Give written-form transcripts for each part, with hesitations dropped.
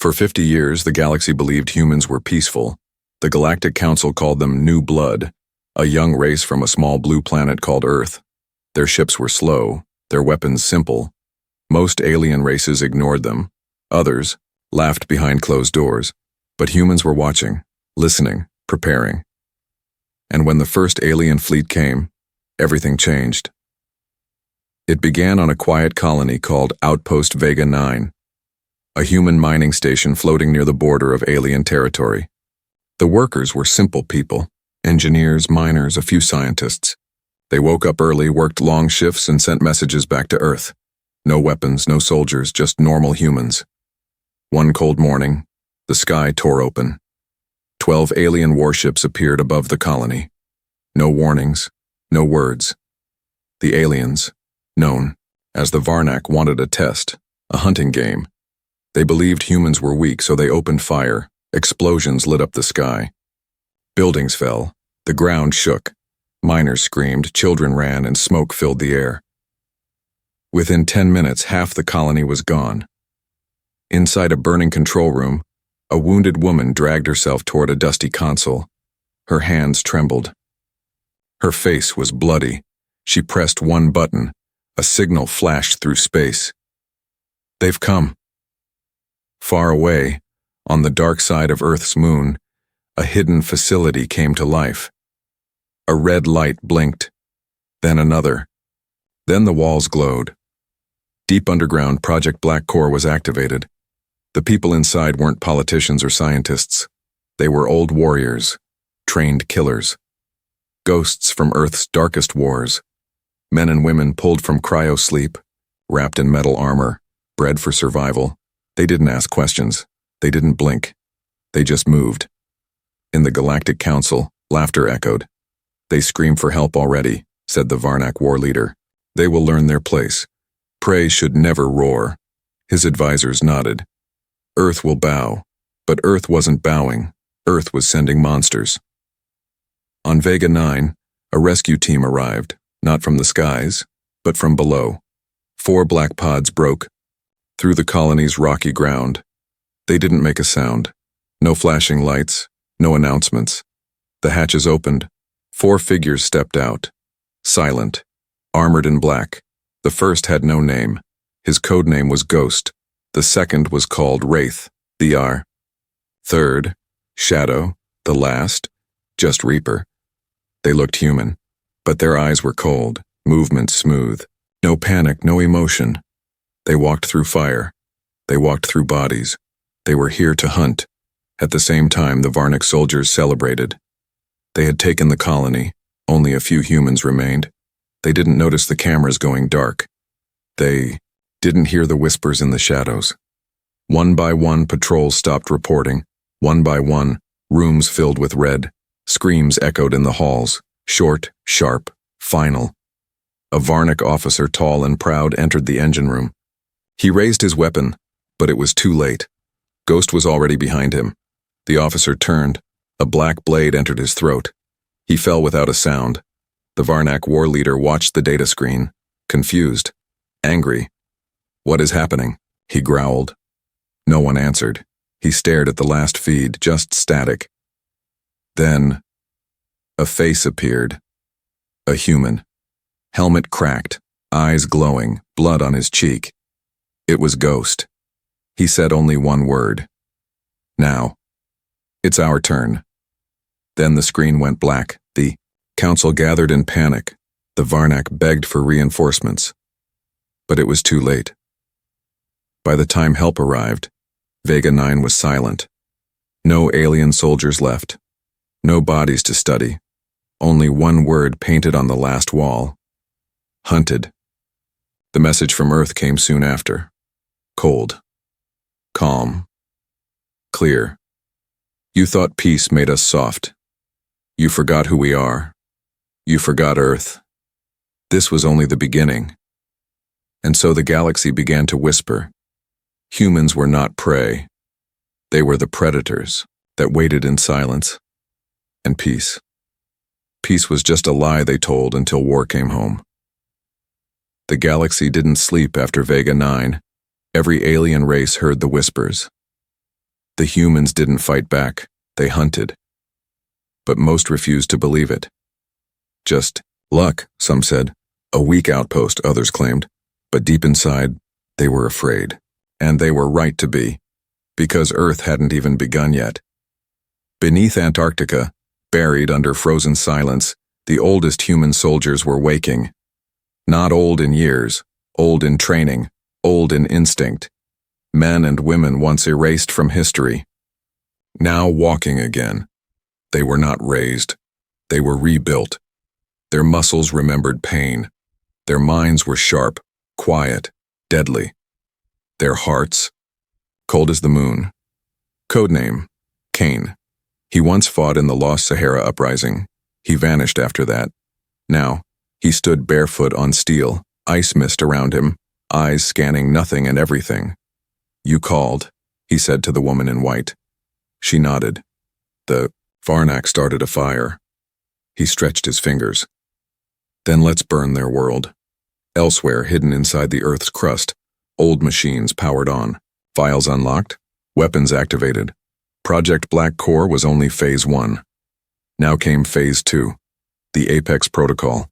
For 50 years, the galaxy believed humans were peaceful. The Galactic Council called them New Blood, a young race from a small blue planet called Earth. Their ships were slow, their weapons simple. Most alien races ignored them. Others laughed behind closed doors. But humans were watching, listening, preparing. And when the first alien fleet came, everything changed. It began on a quiet colony called Outpost Vega 9, a human mining station floating near the border of alien territory. The workers were simple people, engineers, miners, a few scientists. They woke up early, worked long shifts, and sent messages back to Earth. No weapons, no soldiers, just normal humans. One cold morning, the sky tore open. 12 alien warships appeared above the colony. No warnings, no words. The aliens, known as the Varnak, wanted a test, a hunting game. They believed humans were weak, so they opened fire. Explosions lit up the sky. Buildings fell. The ground shook. Miners screamed, children ran, and smoke filled the air. Within 10 minutes, half the colony was gone. Inside a burning control room, a wounded woman dragged herself toward a dusty console. Her hands trembled. Her face was bloody. She pressed one button. A signal flashed through space. They've come. Far away, on the dark side of Earth's moon, a hidden facility came to life. A red light blinked, then another. Then the walls glowed. Deep underground, Project Black Core was activated. The people inside weren't politicians or scientists. They were old warriors, trained killers. Ghosts from Earth's darkest wars. Men and women pulled from cryo-sleep, wrapped in metal armor, bred for survival. They didn't ask questions. They didn't blink. They just moved. In the Galactic Council, laughter echoed. They scream for help already, said the Varnak war leader. They will learn their place. Prey should never roar. His advisors nodded. Earth will bow. But Earth wasn't bowing. Earth was sending monsters. On Vega 9, a rescue team arrived, not from the skies, but from below. 4 black pods broke through the colony's rocky ground. They didn't make a sound. No flashing lights, no announcements. The hatches opened. 4 figures stepped out, silent, armored in black. The first had no name. His code name was Ghost. The second was called Wraith, the third, Shadow. The last, just Reaper. They looked human, but their eyes were cold, movement smooth. No panic, no emotion. They walked through fire. They walked through bodies. They were here to hunt. At the same time, the Varnak soldiers celebrated. They had taken the colony. Only a few humans remained. They didn't notice the cameras going dark. They didn't hear the whispers in the shadows. One by one, patrols stopped reporting. One by one, rooms filled with red. Screams echoed in the halls. Short, sharp, final. A Varnak officer, tall and proud, entered the engine room. He raised his weapon, but it was too late. Ghost was already behind him. The officer turned. A black blade entered his throat. He fell without a sound. The Varnak war leader watched the data screen, confused, angry. What is happening? He growled. No one answered. He stared at the last feed, just static. Then, a face appeared. A human. Helmet cracked, eyes glowing, blood on his cheek. It was Ghost. He said only one word. Now. It's our turn. Then the screen went black. The council gathered in panic. The Varnak begged for reinforcements. But it was too late. By the time help arrived, Vega 9 was silent. No alien soldiers left. No bodies to study. Only one word painted on the last wall. Hunted. The message from Earth came soon after. Cold. Calm. Clear. You thought peace made us soft. You forgot who we are. You forgot Earth. This was only the beginning. And so the galaxy began to whisper. Humans were not prey. They were the predators that waited in silence. And peace. Peace was just a lie they told until war came home. The galaxy didn't sleep after Vega 9. Every alien race heard the whispers. The humans didn't fight back, they hunted. But most refused to believe it. Just luck, some said. A weak outpost, others claimed. But deep inside, they were afraid. And they were right to be, because Earth hadn't even begun yet. Beneath Antarctica, buried under frozen silence, the oldest human soldiers were waking. Not old in years, old in training, old in instinct. Men and women once erased from history. Now walking again. They were not raised. They were rebuilt. Their muscles remembered pain. Their minds were sharp, quiet, deadly. Their hearts, cold as the moon. Codename, Cain. He once fought in the Lost Sahara Uprising. He vanished after that. Now, he stood barefoot on steel, ice mist around him, eyes scanning nothing and everything. "You called," he said to the woman in white. She nodded. The Varnak started a fire. He stretched his fingers. "Then let's burn their world." Elsewhere, hidden inside the Earth's crust, old machines powered on, files unlocked, weapons activated. Project Black Core was only Phase 1. Now came Phase 2, the Apex Protocol.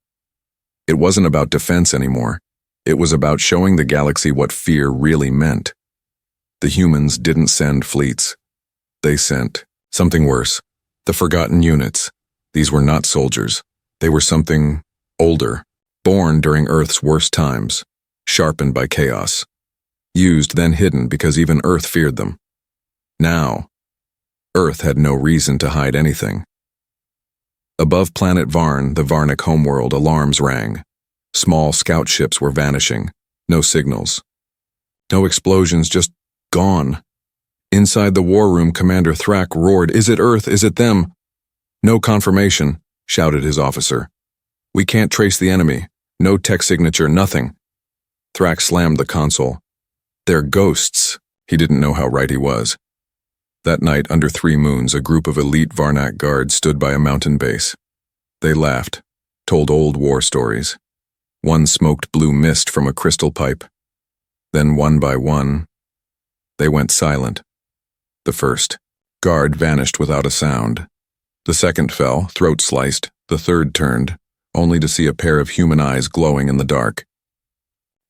It wasn't about defense anymore. It was about showing the galaxy what fear really meant. The humans didn't send fleets. They sent something worse, the Forgotten Units. These were not soldiers. They were something older, born during Earth's worst times, sharpened by chaos. Used, then hidden because even Earth feared them. Now, Earth had no reason to hide anything. Above planet Varn, the Varnic homeworld, alarms rang. Small scout ships were vanishing. No signals. No explosions, just gone. Inside the war room, Commander Thrak roared, "Is it Earth? Is it them?" "No confirmation," shouted his officer. "We can't trace the enemy. No tech signature, nothing." Thrak slammed the console. "They're ghosts." He didn't know how right he was. That night, under 3 moons, a group of elite Varnak guards stood by a mountain base. They laughed, told old war stories. One smoked blue mist from a crystal pipe. Then, one by one, they went silent. The first guard vanished without a sound. The second fell, throat sliced. The third turned, only to see a pair of human eyes glowing in the dark.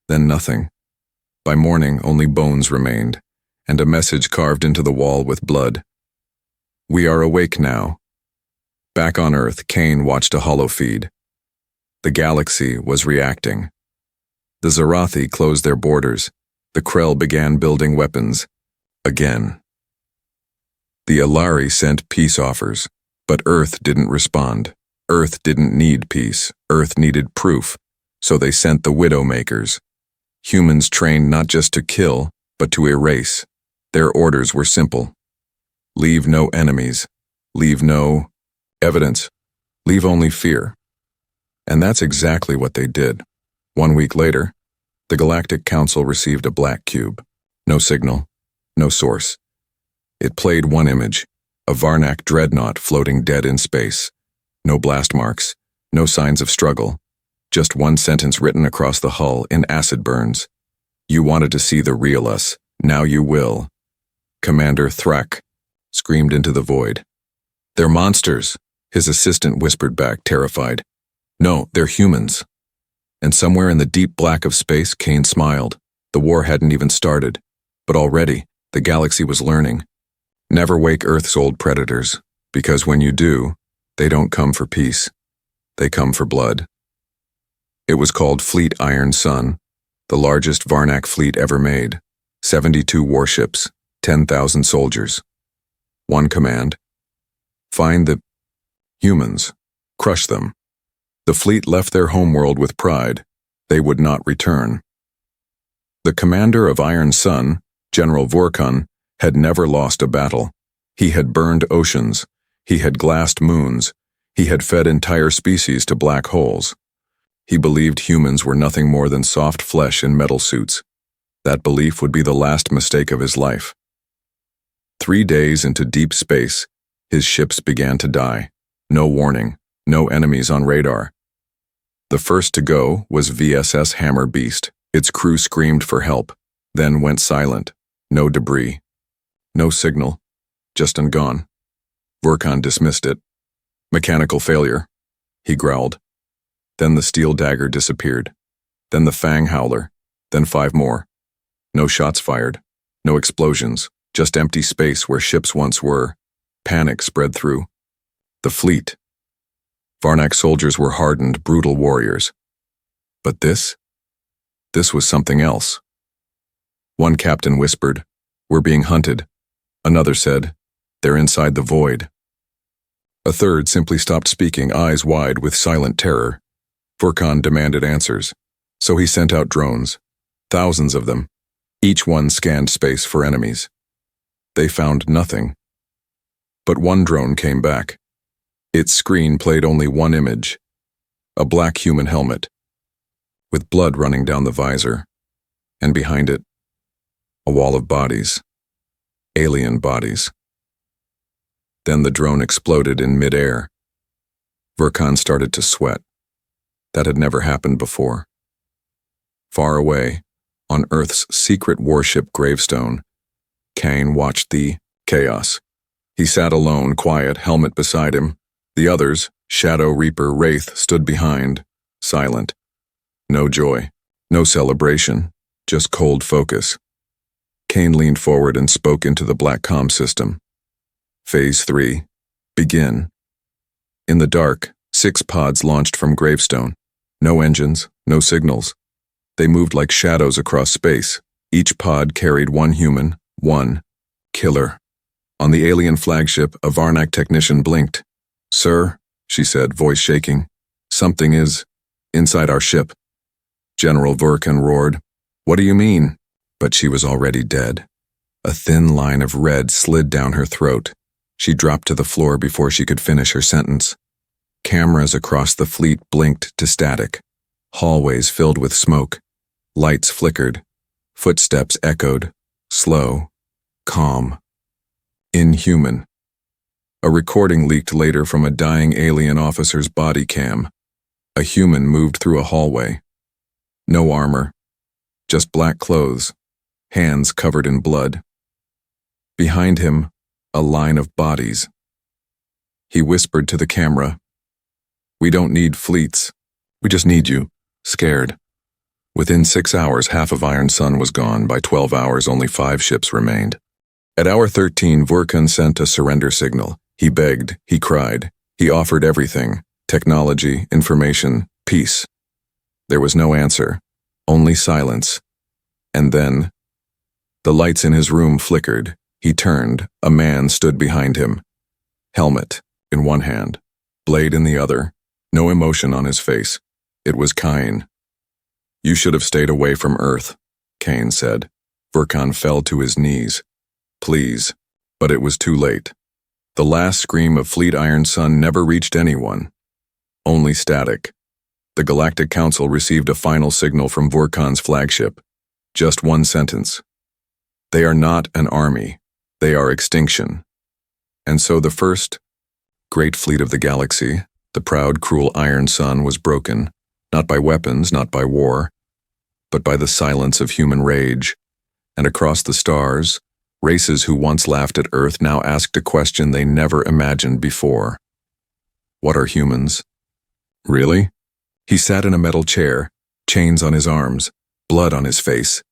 Then nothing. By morning, only bones remained, and a message carved into the wall with blood. "We are awake now." Back on Earth, Cain watched a holofeed. The galaxy was reacting. The Zarathi closed their borders. The Krell began building weapons. Again. The Alari sent peace offers, but Earth didn't respond. Earth didn't need peace. Earth needed proof, so they sent the Widowmakers. Humans trained not just to kill, but to erase. Their orders were simple. Leave no enemies. Leave no evidence. Leave only fear. And that's exactly what they did. 1 week later, the Galactic Council received a black cube. No signal, no source. It played one image, a Varnak dreadnought floating dead in space. No blast marks, no signs of struggle. Just one sentence written across the hull in acid burns. "You wanted to see the real us. Now you will." Commander Thrak screamed into the void. "They're monsters," his assistant whispered back, terrified. "No, they're humans." And somewhere in the deep black of space, Cain smiled. The war hadn't even started, but already the galaxy was learning. Never wake Earth's old predators, because when you do, they don't come for peace. They come for blood. It was called Fleet Iron Sun, the largest Varnak fleet ever made. 72 warships, 10,000 soldiers. One command: find the humans, crush them. The fleet left their homeworld with pride. They would not return. The commander of Iron Sun, General Vorkun, had never lost a battle. He had burned oceans. He had glassed moons. He had fed entire species to black holes. He believed humans were nothing more than soft flesh in metal suits. That belief would be the last mistake of his life. 3 days into deep space, his ships began to die. No warning, no enemies on radar. The first to go was VSS Hammer Beast. Its crew screamed for help, then went silent. No debris. No signal, just and gone. Vorkon dismissed it. Mechanical failure, he growled. Then the steel dagger disappeared. Then the fang howler. Then 5 more. No shots fired. No explosions. Just empty space where ships once were. Panic spread through. The fleet. Varnak's soldiers were hardened, brutal warriors. But this was something else. One captain whispered, "We're being hunted." Another said, "They're inside the void." A third simply stopped speaking, eyes wide with silent terror. Vorkon demanded answers, so he sent out drones, thousands of them. Each one scanned space for enemies. They found nothing. But one drone came back. Its screen played only one image, a black human helmet, with blood running down the visor, and behind it, a wall of bodies, alien bodies. Then the drone exploded in midair. Vorkon started to sweat. That had never happened before. Far away, on Earth's secret warship gravestone, Kane watched the chaos. He sat alone, quiet, helmet beside him. The others, Shadow Reaper, Wraith, stood behind, silent. No joy, no celebration, just cold focus. Kane leaned forward and spoke into the black comm system. Phase 3. Begin. In the dark, 6 pods launched from Gravestone. No engines, no signals. They moved like shadows across space. Each pod carried one human, one killer. On the alien flagship, a Varnak technician blinked. "Sir," she said, voice shaking, "something is inside our ship." General Vorkon roared, "What do you mean?" But she was already dead. A thin line of red slid down her throat. She dropped to the floor before she could finish her sentence. Cameras across the fleet blinked to static. Hallways filled with smoke. Lights flickered. Footsteps echoed. Slow. Calm. Inhuman. A recording leaked later from a dying alien officer's body cam. A human moved through a hallway. No armor. Just black clothes. Hands covered in blood. Behind him, a line of bodies. He whispered to the camera, "We don't need fleets. We just need you, scared." Within 6 hours, half of Iron Sun was gone. By 12 hours, only 5 ships remained. At hour 13, Vorkon sent a surrender signal. He begged, he cried, he offered everything: technology, information, peace. There was no answer, only silence. And then, the lights in his room flickered. He turned. A man stood behind him. Helmet in one hand, blade in the other, no emotion on his face. It was Kane. "You should have stayed away from Earth," Kane said. Vorkon fell to his knees. "Please." But it was too late. The last scream of Fleet Iron Sun never reached anyone. Only static. The Galactic Council received a final signal from Vorkon's flagship. Just one sentence. "They are not an army. They are extinction." And so the first great fleet of the galaxy, the proud, cruel Iron Sun, was broken, not by weapons, not by war, but by the silence of human rage. And across the stars, races who once laughed at Earth now asked a question they never imagined before. What are humans? Really? He sat in a metal chair, chains on his arms, blood on his face.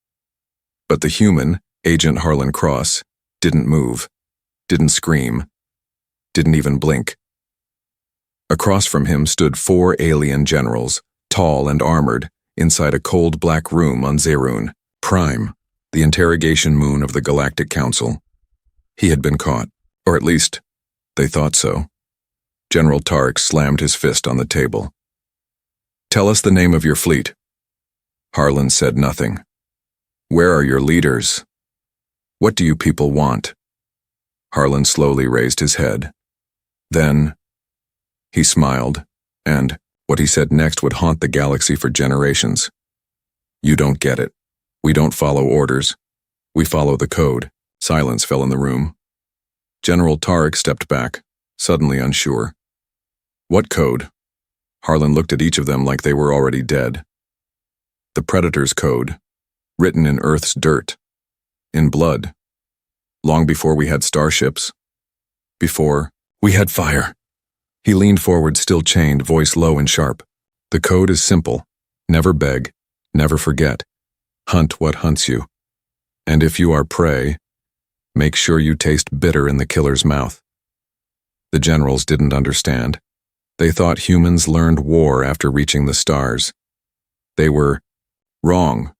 But the human, Agent Harlan Cross, didn't move, didn't scream, didn't even blink. Across from him stood 4 alien generals, tall and armored, inside a cold black room on Zerun, Prime, the interrogation moon of the Galactic Council. He had been caught, or at least, they thought so. General Tark slammed his fist on the table. "Tell us the name of your fleet." Harlan said nothing. "Where are your leaders? What do you people want?" Harlan slowly raised his head. Then, he smiled, and what he said next would haunt the galaxy for generations. "You don't get it. We don't follow orders. We follow the code." Silence fell in the room. General Tarek stepped back, suddenly unsure. "What code?" Harlan looked at each of them like they were already dead. "The Predator's code, written in Earth's dirt, in blood, long before we had starships, Before, we had fire. He leaned forward, still chained, voice low and sharp. The code is simple. Never beg, never forget. Hunt what hunts you. And if you are prey, make sure you taste bitter in the killer's mouth. The generals didn't understand. They thought humans learned war after reaching the stars. They were wrong.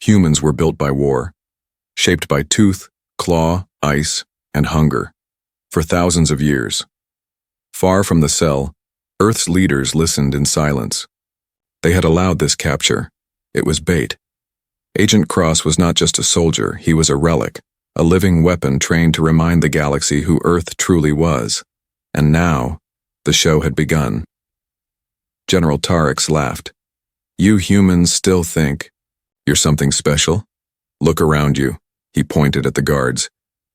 Humans were built by war, shaped by tooth, claw, ice, and hunger, for thousands of years. Far from the cell, Earth's leaders listened in silence. They had allowed this capture. It was bait. Agent Cross was not just a soldier, he was a relic, a living weapon trained to remind the galaxy who Earth truly was. And now, the show had begun. General Tarix laughed. You humans still think you're something special? Look around you. He pointed at the guards.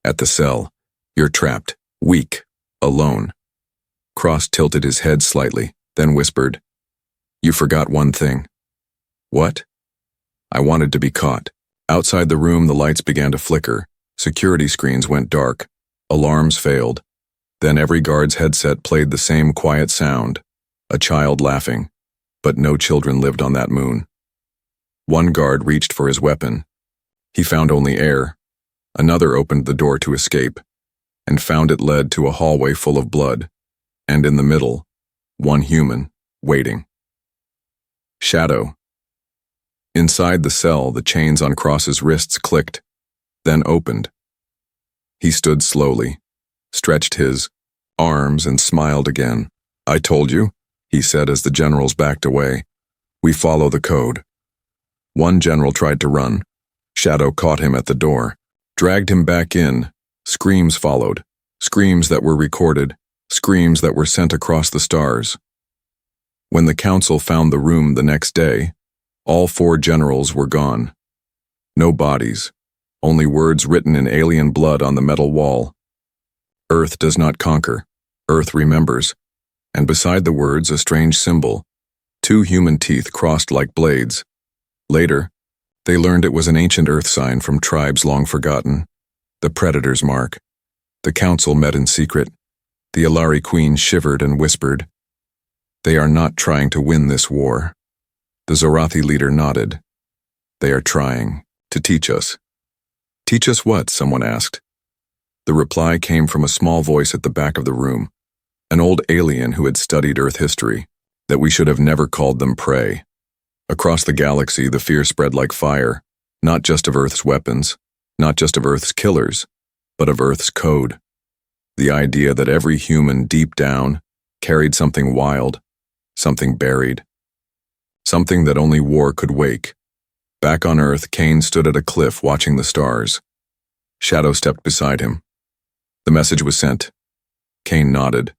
At the cell. You're trapped, weak, alone. Cross tilted his head slightly, then whispered, You forgot one thing. What? I wanted to be caught. Outside the room, the lights began to flicker. Security screens went dark. Alarms failed. Then every guard's headset played the same quiet sound, a child laughing. But no children lived on that moon. One guard reached for his weapon. He found only air. Another opened the door to escape, and found it led to a hallway full of blood, and in the middle, one human, waiting. Shadow. Inside the cell, the chains on Cross's wrists clicked, then opened. He stood slowly, stretched his arms, and smiled again. I told you, he said as the generals backed away. We follow the code. One general tried to run. Shadow caught him at the door, dragged him back in. Screams followed, screams that were recorded, screams that were sent across the stars. When the council found the room the next day, all 4 generals were gone. No bodies, only words written in alien blood on the metal wall. Earth does not conquer, Earth remembers. And beside the words, a strange symbol, 2 human teeth crossed like blades. Later, they learned it was an ancient Earth sign from tribes long forgotten, the Predator's mark. The council met in secret. The Alari Queen shivered and whispered, They are not trying to win this war. The Zorathi leader nodded. They are trying to teach us. Teach us what? Someone asked. The reply came from a small voice at the back of the room. An old alien who had studied Earth history, that we should have never called them prey. Across the galaxy, the fear spread like fire, not just of Earth's weapons, not just of Earth's killers, but of Earth's code. The idea that every human deep down carried something wild, something buried, something that only war could wake. Back on Earth, Kane stood at a cliff watching the stars. Shadow stepped beside him. The message was sent. Kane nodded.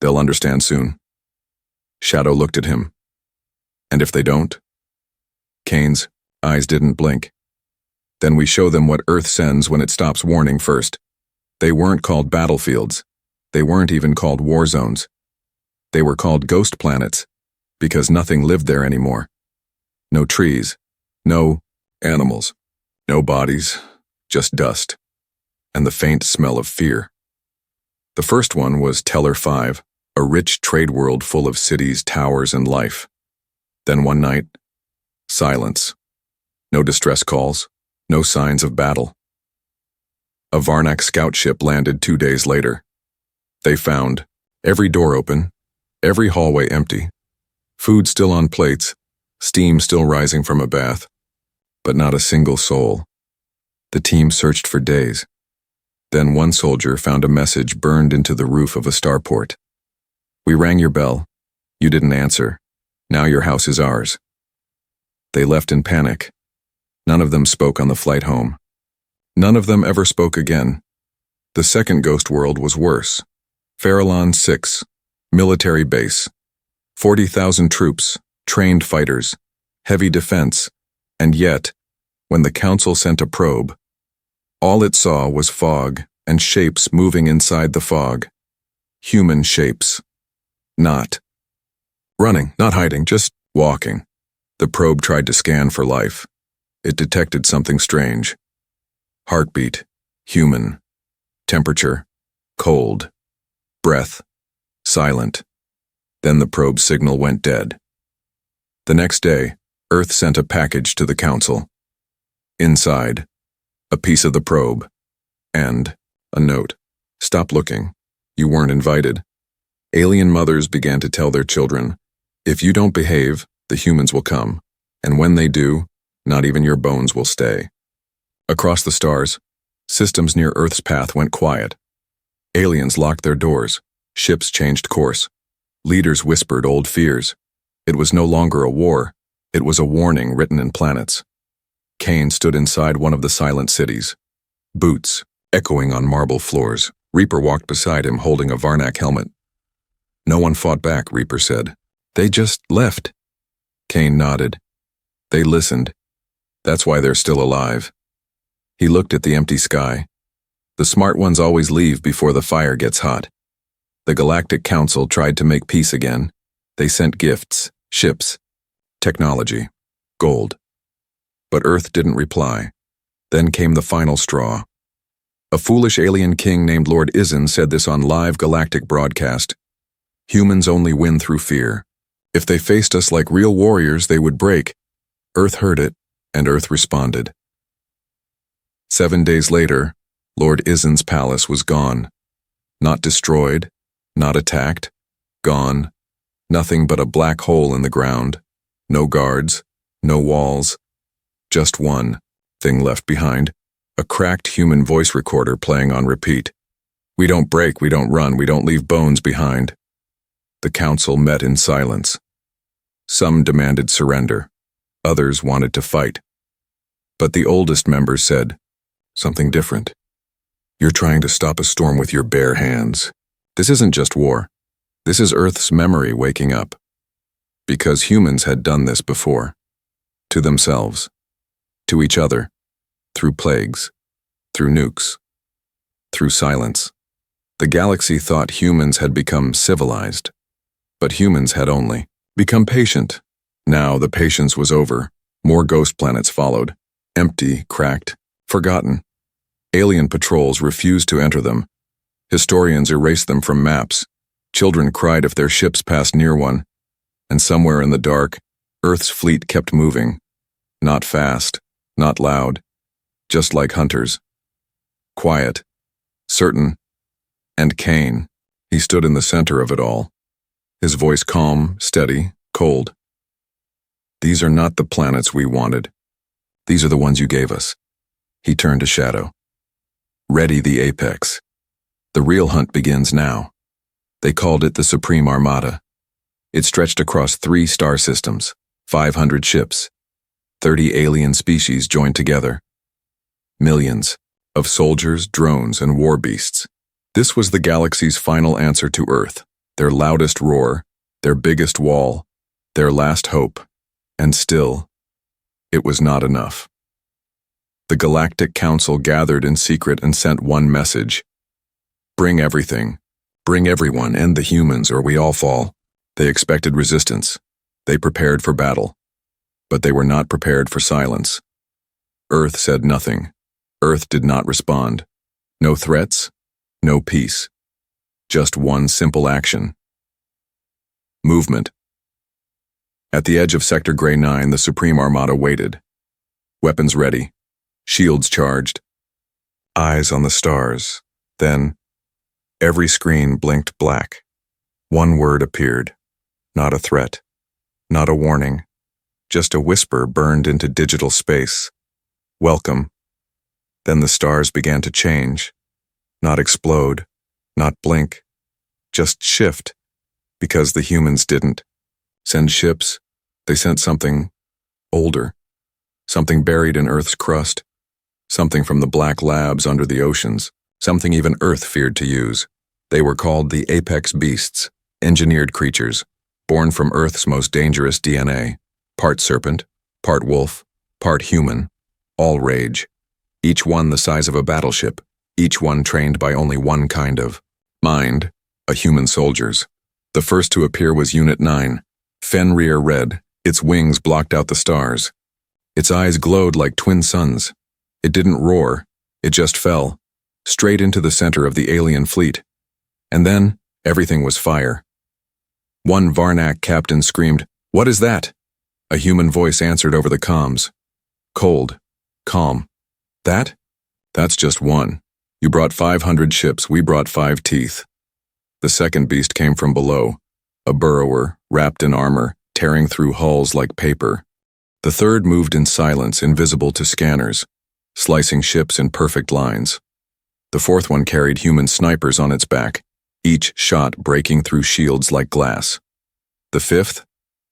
They'll understand soon. Shadow looked at him. And if they don't? Kane's eyes didn't blink. Then we show them what Earth sends when it stops warning first. They weren't called battlefields. They weren't even called war zones. They were called ghost planets, because nothing lived there anymore. No trees, no animals, no bodies, just dust, and the faint smell of fear. The first one was Teller 5, a rich trade world full of cities, towers, and life. Then one night, silence. No distress calls, no signs of battle. A Varnak scout ship landed 2 days later. They found every door open, every hallway empty, food still on plates, steam still rising from a bath, but not a single soul. The team searched for days. Then one soldier found a message burned into the roof of a starport. We rang your bell. You didn't answer. Now your house is ours. They left in panic. None of them spoke on the flight home. None of them ever spoke again. The second ghost world was worse. Farallon 6, military base. 40,000 troops, trained fighters, heavy defense, and yet, when the council sent a probe, all it saw was fog and shapes moving inside the fog. Human shapes. Not running, not hiding, just walking. The probe tried to scan for life. It detected something strange. Heartbeat, human. Temperature, Cold. Breath. Silent. Then the probe signal went dead. The next day, Earth sent a package to the Council. Inside, a piece of the probe, and a note. Stop looking. You weren't invited. Alien mothers began to tell their children, if you don't behave, the humans will come, and when they do, not even your bones will stay. Across the stars, systems near Earth's path went quiet. Aliens locked their doors. Ships changed course. Leaders whispered old fears. It was no longer a war. It was a warning written in planets. Cain stood inside one of the silent cities. Boots, echoing on marble floors. Reaper walked beside him holding a Varnak helmet. No one fought back, Reaper said. They just left. Cain nodded. They listened. That's why they're still alive. He looked at the empty sky. The smart ones always leave before the fire gets hot. The Galactic Council tried to make peace again. They sent gifts, ships, technology, gold. But Earth didn't reply. Then came the final straw. A foolish alien king named Lord Izin said this on live galactic broadcast. Humans only win through fear. If they faced us like real warriors, they would break. Earth heard it, and Earth responded. 7 days later, Lord Izin's palace was gone. Not destroyed, not attacked, gone. Nothing but a black hole in the ground. No guards, no walls. Just one thing left behind. A cracked human voice recorder playing on repeat. We don't break, we don't run, we don't leave bones behind. The council met in silence. Some demanded surrender. Others wanted to fight. But the oldest members said something different. You're trying to stop a storm with your bare hands. This isn't just war. This is Earth's memory waking up. Because humans had done this before. To themselves. To each other. Through plagues. Through nukes. Through silence. The galaxy thought humans had become civilized. But humans had only become patient. Now the patience was over. More ghost planets followed. Empty, cracked, forgotten. Alien patrols refused to enter them. Historians erased them from maps. Children cried if their ships passed near one. And somewhere in the dark, Earth's fleet kept moving. Not fast, not loud, just like hunters. Quiet, certain, and Cain. He stood in the center of it all. His voice calm, steady, cold. These are not the planets we wanted. These are the ones you gave us. He turned to Shadow. Ready the apex. The real hunt begins now. They called it the Supreme Armada. It stretched across 3 star systems, 500 ships, 30 alien species joined together. Millions of soldiers, drones, and war beasts. This was the galaxy's final answer to Earth, their loudest roar, their biggest wall, their last hope. And still, it was not enough. The Galactic Council gathered in secret and sent one message. Bring everything. Bring everyone, end the humans, or we all fall. They expected resistance. They prepared for battle. But they were not prepared for silence. Earth said nothing. Earth did not respond. No threats, no peace. Just one simple action. Movement. At the edge of Sector Grey 9, the Supreme Armada waited. Weapons ready. Shields charged. Eyes on the stars. Then, every screen blinked black. One word appeared. Not a threat. Not a warning. Just a whisper burned into digital space. Welcome. Then the stars began to change. Not explode. Not blink. Just shift. Because the humans didn't send ships. They sent something older. Something buried in Earth's crust. Something from the black labs under the oceans. Something even Earth feared to use. They were called the apex beasts, engineered creatures, born from Earth's most dangerous DNA. Part serpent, part wolf, part human, all rage. Each one the size of a battleship, each one trained by only one kind of mind, a human soldier's. The first to appear was Unit 9, Fenrir red. Its wings blocked out the stars. Its eyes glowed like twin suns. It didn't roar, it just fell, straight into the center of the alien fleet. And then, everything was fire. One Varnak captain screamed, "What is that?" A human voice answered over the comms. Cold. Calm. That? That's just one. You brought 500 ships, we brought 5 teeth. The second beast came from below, a burrower, wrapped in armor, tearing through hulls like paper. The third moved in silence, invisible to scanners, slicing ships in perfect lines. The fourth one carried human snipers on its back, each shot breaking through shields like glass. The fifth?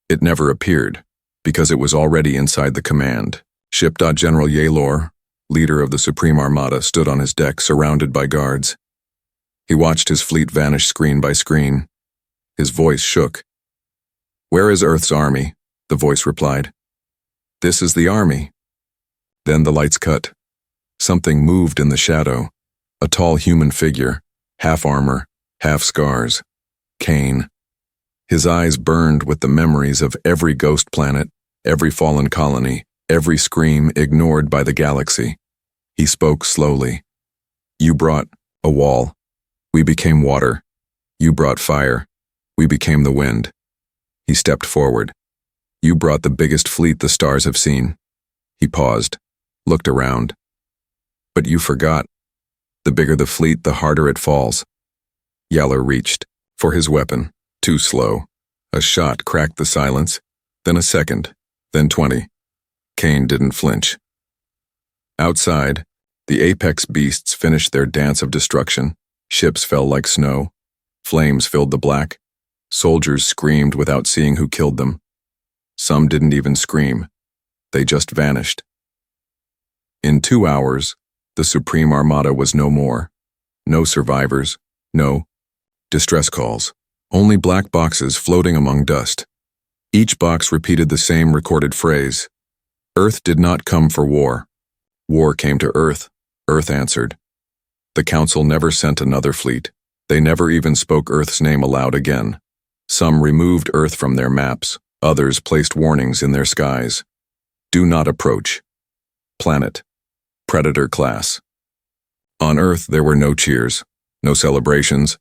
It never appeared, because it was already inside the command. Ship. General Yalor, leader of the Supreme Armada, stood on his deck surrounded by guards. He watched his fleet vanish screen by screen. His voice shook. "Where is Earth's army?" the voice replied. "This is the army." Then the lights cut. Something moved in the shadow. A tall human figure, half armor, half scars. Kane. His eyes burned with the memories of every ghost planet, every fallen colony, every scream ignored by the galaxy. He spoke slowly. "You brought a wall. We became water. You brought fire. We became the wind." He stepped forward. "You brought the biggest fleet the stars have seen." He paused, looked around. "But you forgot. The bigger the fleet, the harder it falls." Yaller reached for his weapon, too slow. A shot cracked the silence, then a second, then 20. Kane didn't flinch. Outside, the apex beasts finished their dance of destruction. Ships fell like snow. Flames filled the black. Soldiers screamed without seeing who killed them. Some didn't even scream. They just vanished. In 2 hours, the Supreme Armada was no more. No survivors. No distress calls. Only black boxes floating among dust. Each box repeated the same recorded phrase. Earth did not come for war. War came to Earth. Earth answered. The Council never sent another fleet. They never even spoke Earth's name aloud again. Some removed Earth from their maps. Others placed warnings in their skies. Do not approach. Planet. Predator class. On Earth there were no cheers, no celebrations,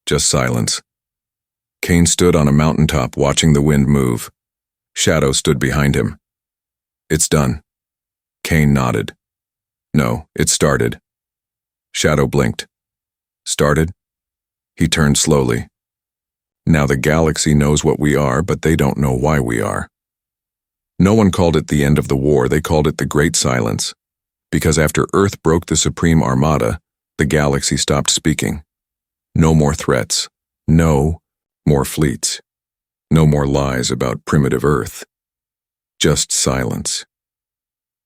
just silence. Kane stood on a mountaintop watching the wind move. Shadow stood behind him. "It's done." Kane nodded. "No, it started." Shadow blinked. "Started?" He turned slowly. "Now the galaxy knows what we are, but they don't know why we are." No one called it the end of the war, they called it the Great Silence. Because after Earth broke the Supreme Armada, the galaxy stopped speaking. No more threats. No more fleets. No more lies about primitive Earth. Just silence.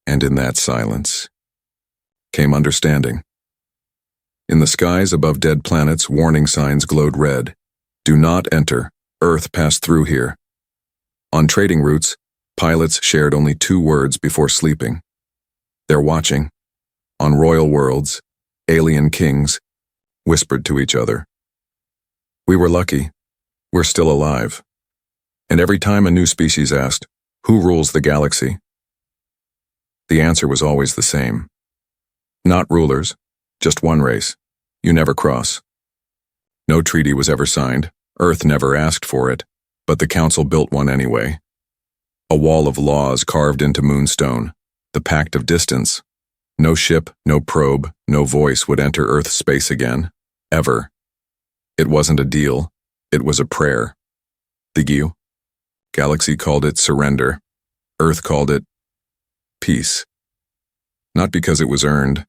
And in that silence came understanding. In the skies above dead planets, warning signs glowed red. Do not enter. Earth passed through here. On trading routes, pilots shared only 2 words before sleeping. They're watching. On royal worlds, alien kings whispered to each other. We were lucky. We're still alive. And every time a new species asked, "Who rules the galaxy?" the answer was always the same. Not rulers, just one race. You never cross. No treaty was ever signed. Earth never asked for it, but the Council built one anyway. A wall of laws carved into moonstone, the pact of distance. No ship, no probe, no voice would enter Earth's space again, ever. It wasn't a deal, it was a prayer. The galaxy called it surrender. Earth called it peace. Not because it was earned,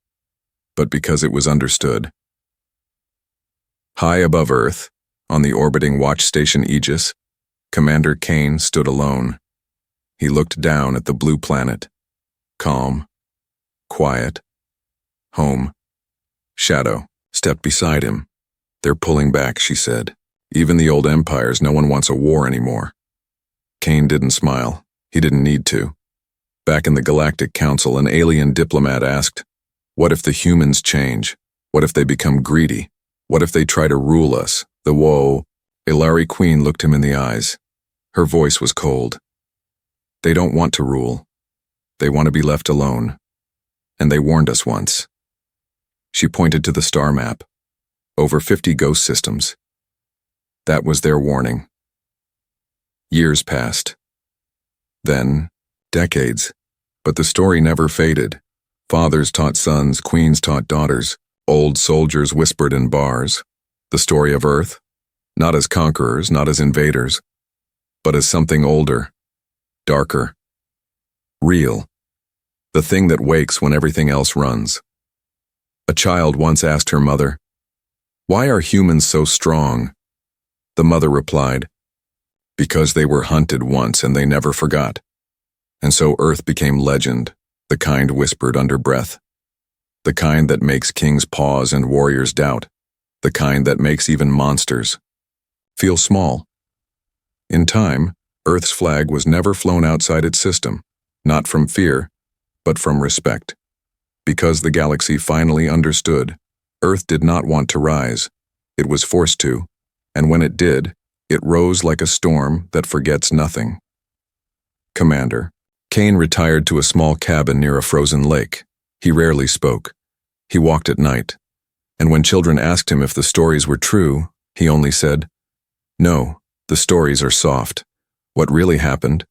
but because it was understood. High above Earth, on the orbiting watch station Aegis, Commander Kane stood alone. He looked down at the blue planet. Calm. Quiet. Home. Shadow stepped beside him. They're pulling back, she said. Even the old empires, no one wants a war anymore. Kane didn't smile. He didn't need to. Back in the Galactic Council, an alien diplomat asked, what if the humans change? What if they become greedy? What if they try to rule us? The woe. Ilari Queen looked him in the eyes. Her voice was cold. They don't want to rule. They want to be left alone. And they warned us once. She pointed to the star map. over 50 ghost systems. That was their warning. Years passed. Then, decades. But the story never faded. Fathers taught sons, queens taught daughters, old soldiers whispered in bars. The story of Earth, not as conquerors, not as invaders, but as something older, darker, real. The thing that wakes when everything else runs. A child once asked her mother, "Why are humans so strong?" The mother replied, "Because they were hunted once and they never forgot." And so Earth became legend, the kind whispered under breath. The kind that makes kings pause and warriors doubt. The kind that makes even monsters feel small. In time, Earth's flag was never flown outside its system, not from fear, but from respect. Because the galaxy finally understood, Earth did not want to rise. It was forced to, and when it did, it rose like a storm that forgets nothing. Commander. Kane retired to a small cabin near a frozen lake. He rarely spoke. He walked at night. And when children asked him if the stories were true, he only said, "No, the stories are soft. What really happened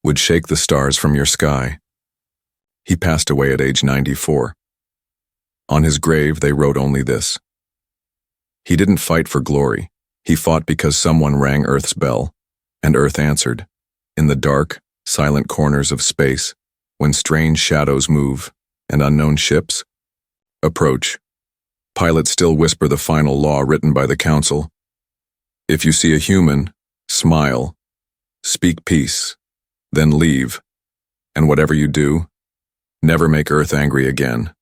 would shake the stars from your sky." He passed away at age 94. On his grave, they wrote only this: "He didn't fight for glory. He fought because someone rang Earth's bell, and Earth answered. In the dark, silent corners of space, when strange shadows move and unknown ships approach, pilots still whisper the final law written by the Council. If you see a human, smile, speak peace, then leave, and whatever you do, never make Earth angry again."